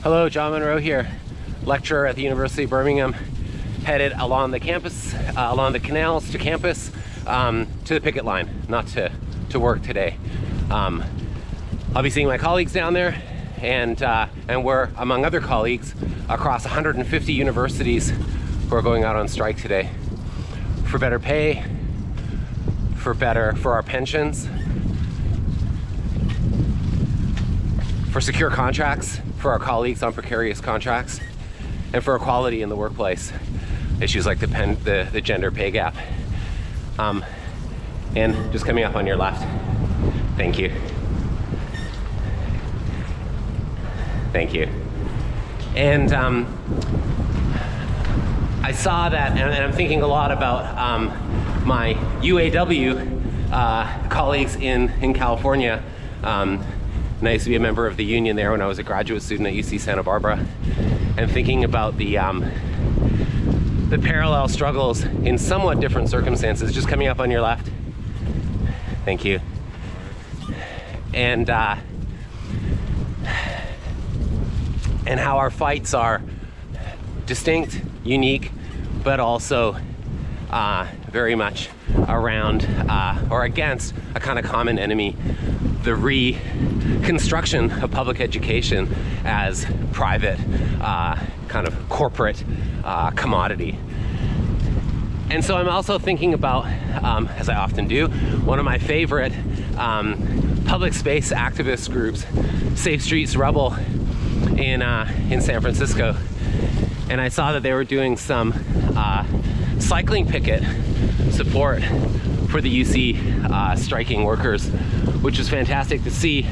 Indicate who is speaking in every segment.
Speaker 1: Hello, John Monroe here, lecturer at the University of Birmingham, headed along the campus, along the canals to campus, to the picket line, not to work today. I'll be seeing my colleagues down there, and we're, among other colleagues, across 150 universities who are going out on strike today for better pay, for our pensions, for secure contracts for our colleagues on precarious contracts, and for equality in the workplace. Issues like the gender pay gap. And just coming up on your left. Thank you. Thank you. And I saw that, and I'm thinking a lot about my UAW colleagues in California. And I used to be a member of the union there when I was a graduate student at UC Santa Barbara, and thinking about the parallel struggles in somewhat different circumstances. Just coming up on your left. Thank you. And how our fights are distinct, unique, but also very much around or against a kind of common enemy: the reconstruction of public education as private, kind of corporate commodity. And so I'm also thinking about, as I often do, one of my favorite public space activist groups, Safe Streets Rebel, in San Francisco. And I saw that they were doing some cycling picket support for the UC striking workers, which was fantastic to see.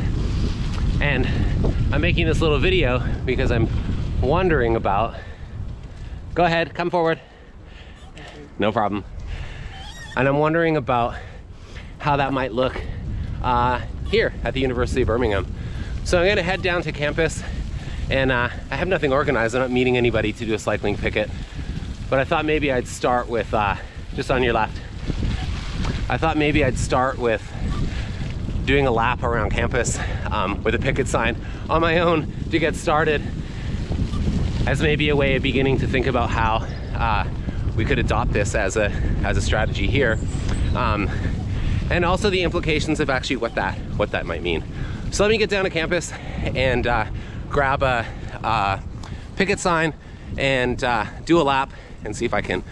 Speaker 1: And I'm making this little video because I'm wondering about, go ahead, come forward. No problem. And I'm wondering about how that might look here at the University of Birmingham. So I'm gonna head down to campus, and I have nothing organized. I'm not meeting anybody to do a cycling picket, but I thought maybe I'd start with, just on your left, I thought maybe I'd start with doing a lap around campus with a picket sign on my own to get started, as maybe a way of beginning to think about how we could adopt this as a strategy here, and also the implications of actually what that might mean. So let me get down to campus and grab a picket sign and do a lap and see if I can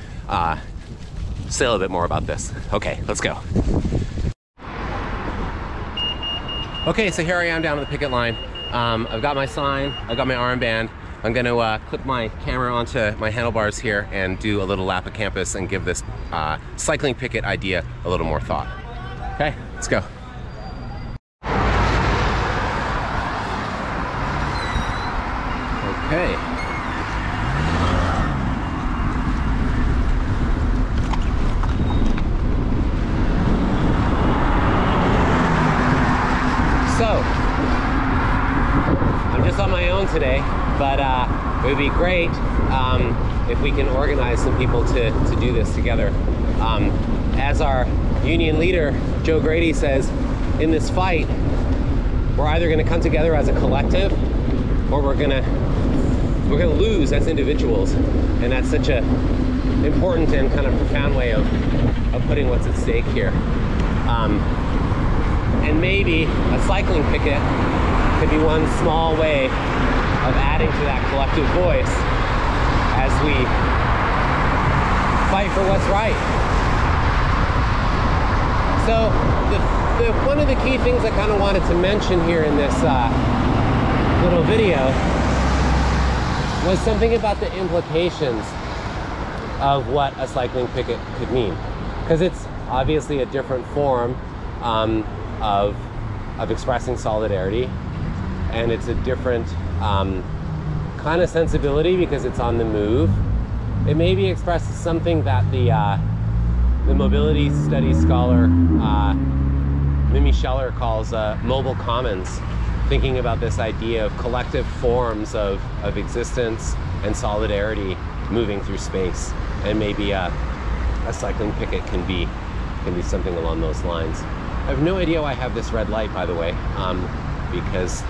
Speaker 1: say a little bit more about this. Okay, let's go. Okay, so here I am down at the picket line. I've got my sign, I've got my armband. I'm gonna clip my camera onto my handlebars here and do a little lap of campus and give this cycling picket idea a little more thought. Okay, let's go. Okay. So, I'm just on my own today, but it would be great if we can organize some people to do this together. As our union leader, Joe Grady, says, in this fight, we're either going to come together as a collective, or we're gonna lose as individuals. And that's such a important and kind of profound way of putting what's at stake here. And maybe a cycling picket could be one small way of adding to that collective voice as we fight for what's right. So one of the key things I kind of wanted to mention here in this little video was something about the implications of what a cycling picket could mean, because it's obviously a different form of expressing solidarity, and it's a different kind of sensibility because it's on the move. It maybe expresses something that the mobility studies scholar Mimi Scheller calls mobile commons, thinking about this idea of collective forms of existence and solidarity moving through space. And maybe a cycling picket can be something along those lines. I have no idea why I have this red light, by the way, because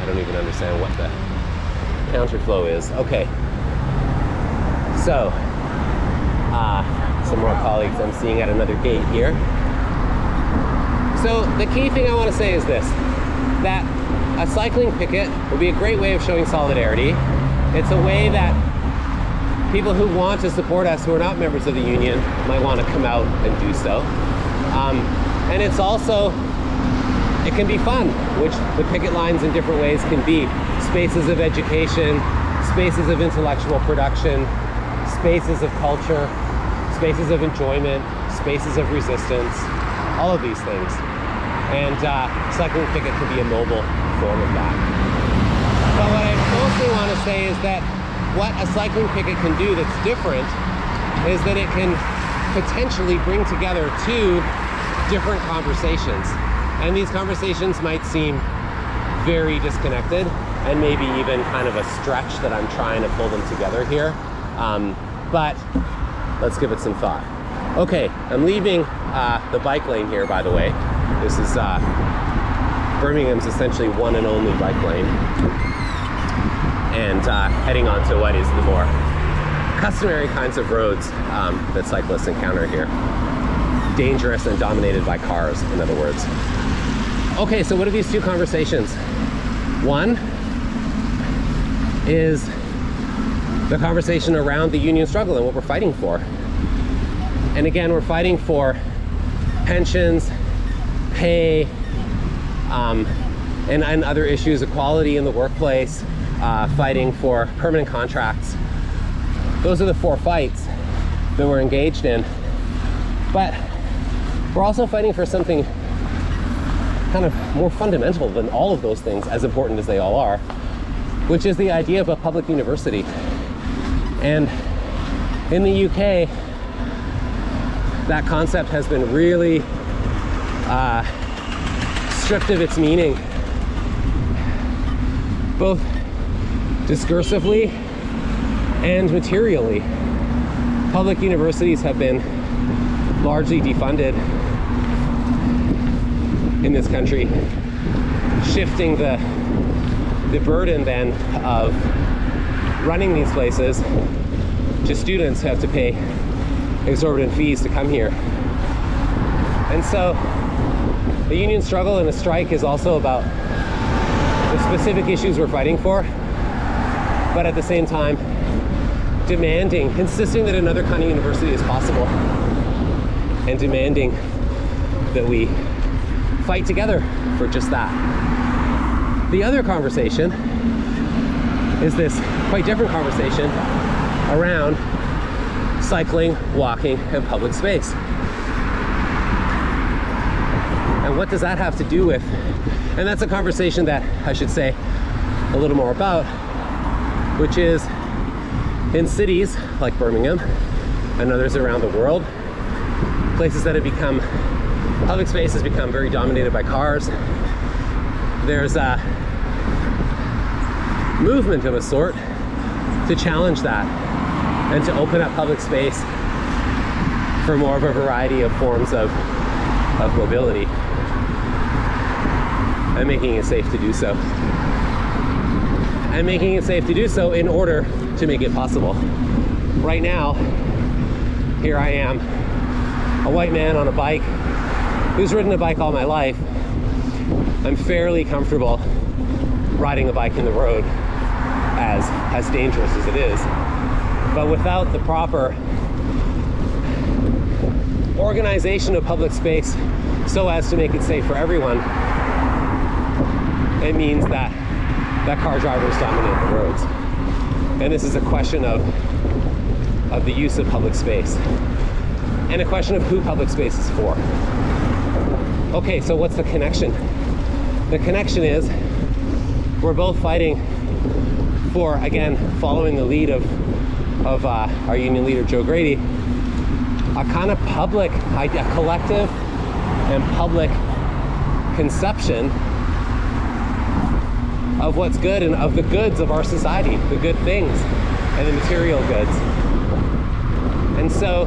Speaker 1: I don't even understand what the counterflow is. Okay. So, some more colleagues I'm seeing at another gate here. So the key thing I want to say is this, that a cycling picket would be a great way of showing solidarity. It's a way that people who want to support us, who are not members of the union, might want to come out and do so. And it's also, it can be fun, which the picket lines in different ways can be. Spaces of education, spaces of intellectual production, spaces of culture, spaces of enjoyment, spaces of resistance, all of these things. And cycling picket can be a mobile form of that. But what I mostly want to say is that what a cycling picket can do that's different is that it can potentially bring together two different conversations. And these conversations might seem very disconnected and maybe even kind of a stretch that I'm trying to pull them together here. But let's give it some thought. Okay, I'm leaving the bike lane here, by the way. This is Birmingham's essentially one and only bike lane. And heading on to what is the more customary kinds of roads that cyclists encounter here. Dangerous and dominated by cars, in other words. Okay, so what are these two conversations? One is the conversation around the union struggle and what we're fighting for. And again, we're fighting for pensions, pay, and other issues, equality in the workplace, fighting for permanent contracts. Those are the four fights that we're engaged in. But we're also fighting for something kind of more fundamental than all of those things, as important as they all are, which is the idea of a public university. And in the UK, that concept has been really stripped of its meaning, both discursively and materially. Public universities have been largely defunded in this country, shifting the burden then of running these places to students who have to pay exorbitant fees to come here. And so the union struggle and a strike is also about the specific issues we're fighting for, but at the same time demanding, insisting that another kind of university is possible, and demanding that we fight together for just that. The other conversation is this quite different conversation around cycling, walking, and public space. And what does that have to do with? And that's a conversation that I should say a little more about, which is in cities like Birmingham and others around the world, places that have become, public space has become very dominated by cars. There's a movement of a sort to challenge that and to open up public space for more of a variety of forms of mobility, and making it safe to do so. And making it safe to do so in order to make it possible. Right now, here I am, a white man on a bike who's ridden a bike all my life. I'm fairly comfortable riding a bike in the road, as dangerous as it is. But without the proper organization of public space so as to make it safe for everyone, it means that car drivers dominate the roads. And this is a question of the use of public space, and a question of who public space is for. Okay, so what's the connection? The connection is we're both fighting for, again, following the lead of our union leader, Joe Grady, a kind of public, a collective and public conception of what's good and of the goods of our society, the good things and the material goods. And so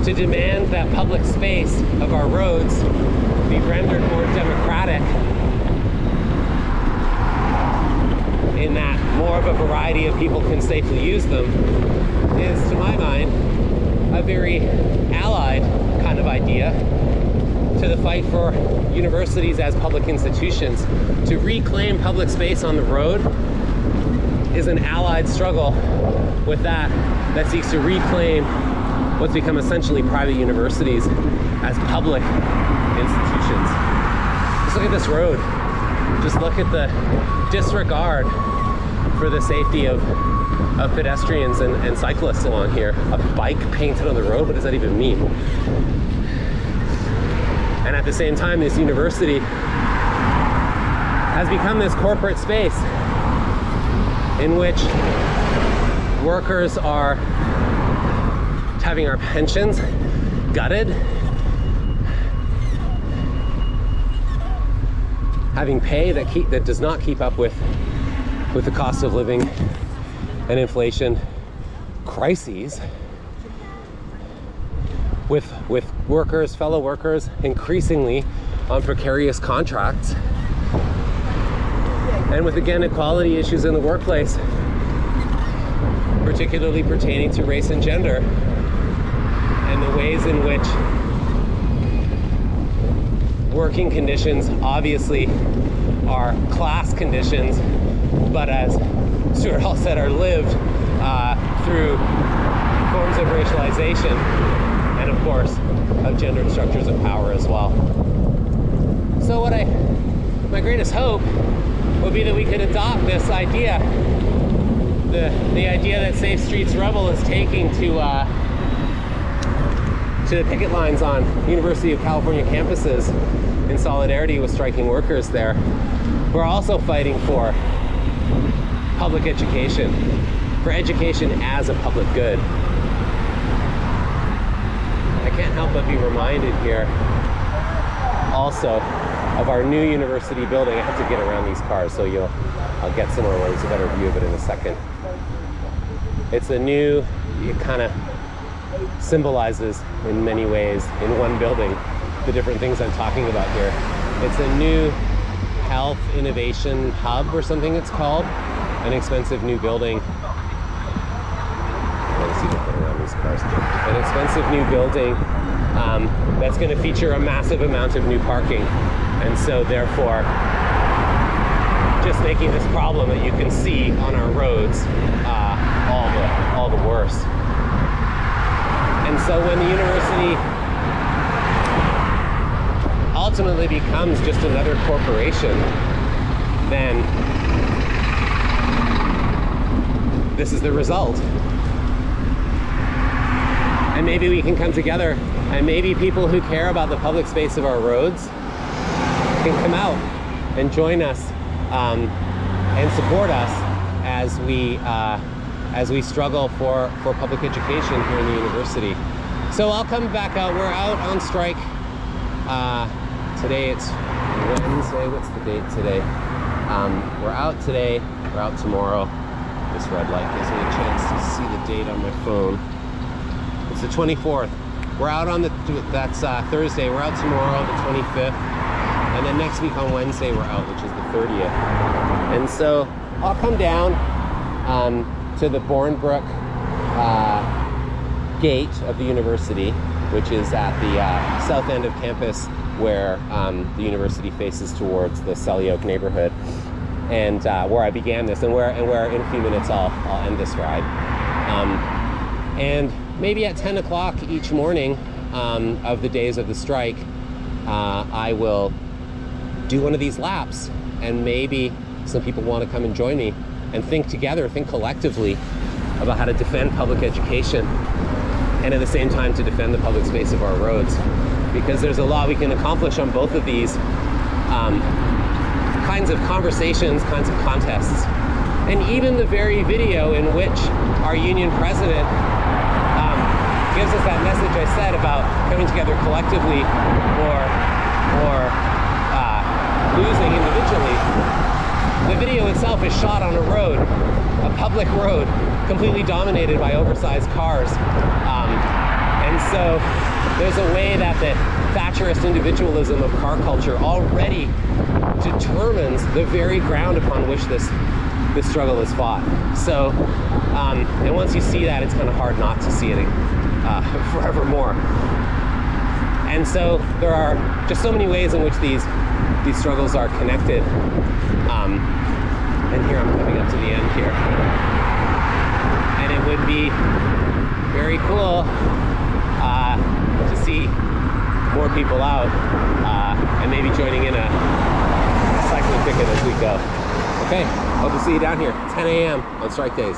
Speaker 1: to demand that public space of our roads be rendered more democratic in that more of a variety of people can safely use them, is, to my mind, a very allied kind of idea to the fight for universities as public institutions. To reclaim public space on the road is an allied struggle with that seeks to reclaim what's become essentially private universities as public institutions. Just look at this road. Just look at the disregard for the safety of pedestrians and cyclists along here. A bike painted on the road, what does that even mean? And at the same time, this university has become this corporate space in which workers are having our pensions gutted, having pay that does not keep up with the cost of living and inflation crises, with fellow workers increasingly on precarious contracts, and with, again, equality issues in the workplace, particularly pertaining to race and gender, and the ways in which working conditions obviously are class conditions, but as Stuart Hall said, are lived through forms of racialization and, of course, of gendered structures of power as well. So my greatest hope would be that we could adopt this idea, the idea that Safe Streets Rebel is taking to the picket lines on University of California campuses in solidarity with striking workers there. We're also fighting for public education, for education as a public good. I can't help but be reminded here also of our new university building. I have to get around these cars, so I'll get somewhere where there's a better view of it in a second. It's a new, it kind of symbolizes in many ways in one building the different things I'm talking about here. It's a new health innovation hub or something it's called. An expensive new building. Let's see if I can get around these cars. An expensive new building that's going to feature a massive amount of new parking, and so therefore just making this problem that you can see on our roads all the worse. And so when the university ultimately becomes just another corporation, then this is the result. And maybe we can come together, and maybe people who care about the public space of our roads can come out and join us and support us as we struggle for public education here in the university. So I'll come back out. We're out on strike. Today it's Wednesday. What's the date today? We're out today. We're out tomorrow. This red light gives me a chance to see the date on my phone. It's the 24th. We're out on that's Thursday. We're out tomorrow, the 25th. And then next week on Wednesday, we're out, which is the 30th. And so I'll come down to the Bournebrook gate of the university, which is at the south end of campus, where the university faces towards the Selly Oak neighborhood, and where I began this, and where in a few minutes I'll end this ride. And maybe at 10 o'clock each morning of the days of the strike, I will do one of these laps, and maybe some people want to come and join me and think together, think collectively about how to defend public education, and at the same time to defend the public space of our roads, because there's a lot we can accomplish on both of these kinds of conversations, kinds of contests. And even the very video in which our union president gives us that message I said about coming together collectively or losing individually. The video itself is shot on a road, a public road, completely dominated by oversized cars. And so there's a way that the Thatcherist individualism of car culture already determines the very ground upon which this this struggle is fought. So, and once you see that, it's kind of hard not to see it forevermore. And so there are just so many ways in which these struggles are connected. And here I'm coming up to the end here. And it would be very cool to see more people out and maybe joining in a cycling picket as we go. Okay, hope to see you down here, 10 a.m. on strike days.